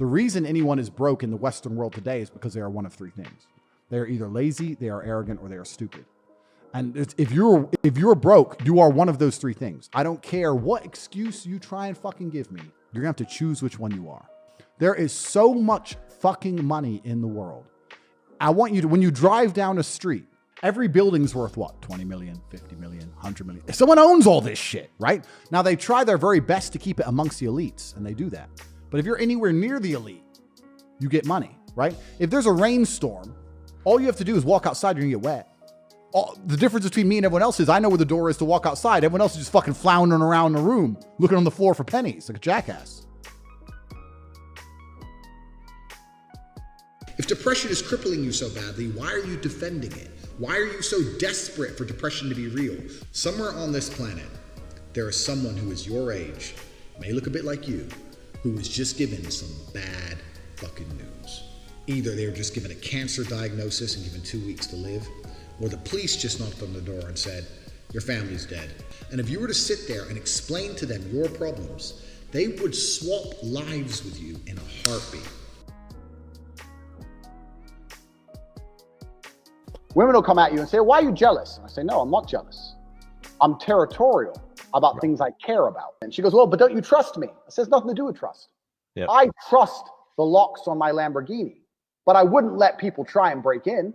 The reason anyone is broke in the Western world today is because they are one of three things. They are either lazy, they are arrogant, or they are stupid. And if you're broke, you are one of those three things. I don't care what excuse you try and fucking give me. You're going to have to choose which one you are. There is so much fucking money in the world. I want you to, when you drive down a street, every building's worth what? 20 million, 50 million, 100 million. Someone owns all this shit, right? Now they try their very best to keep it amongst the elites, and they do that. But if you're anywhere near the elite, you get money, right? If there's a rainstorm, all you have to do is walk outside, you're gonna get wet. The difference between me and everyone else is I know where the door is to walk outside. Everyone else is just fucking floundering around the room, looking on the floor for pennies, like a jackass. If depression is crippling you so badly, why are you defending it? Why are you so desperate for depression to be real? Somewhere on this planet, there is someone who is your age, may look a bit like you, who was just given some bad fucking news. Either they were just given a cancer diagnosis and given 2 weeks to live, or the police just knocked on the door and said, your family's dead. And if you were to sit there and explain to them your problems, they would swap lives with you in a heartbeat. Women will come at you and say, why are you jealous? And I say, no, I'm not jealous. I'm territorial about things I care about. And she goes, well, but don't you trust me? I says, nothing to do with trust. Yep. I trust the locks on my Lamborghini, but I wouldn't let people try and break in.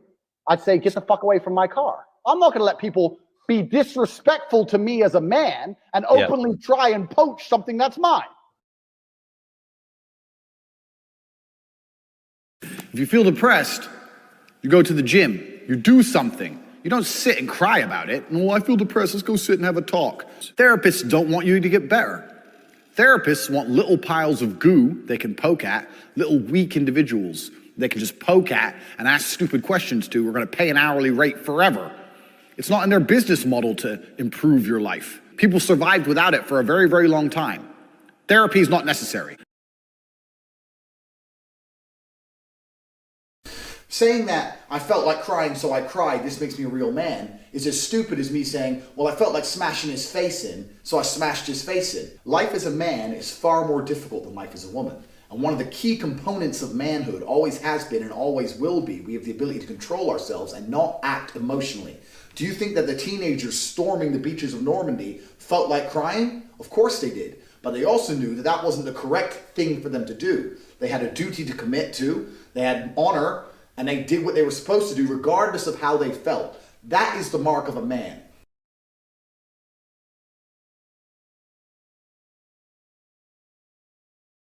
I'd say, get the fuck away from my car. I'm not going to let people be disrespectful to me as a man and openly try and poach something that's mine. If you feel depressed, you go to the gym, you do something. You don't sit and cry about it. Oh, I feel depressed, let's go sit and have a talk. Therapists don't want you to get better. Therapists want little piles of goo they can poke at, little weak individuals they can just poke at and ask stupid questions to. We're going to pay an hourly rate forever. It's not in their business model to improve your life. People survived without it for a very, very long time. Therapy is not necessary. Saying that I felt like crying, so I cried, this makes me a real man, is as stupid as me saying, well, I felt like smashing his face in, so I smashed his face in. Life as a man is far more difficult than life as a woman. And one of the key components of manhood always has been and always will be, we have the ability to control ourselves and not act emotionally. Do you think that the teenagers storming the beaches of Normandy felt like crying? Of course they did. But they also knew that that wasn't the correct thing for them to do. They had a duty to commit to, they had honor, and they did what they were supposed to do regardless of how they felt. That is the mark of a man.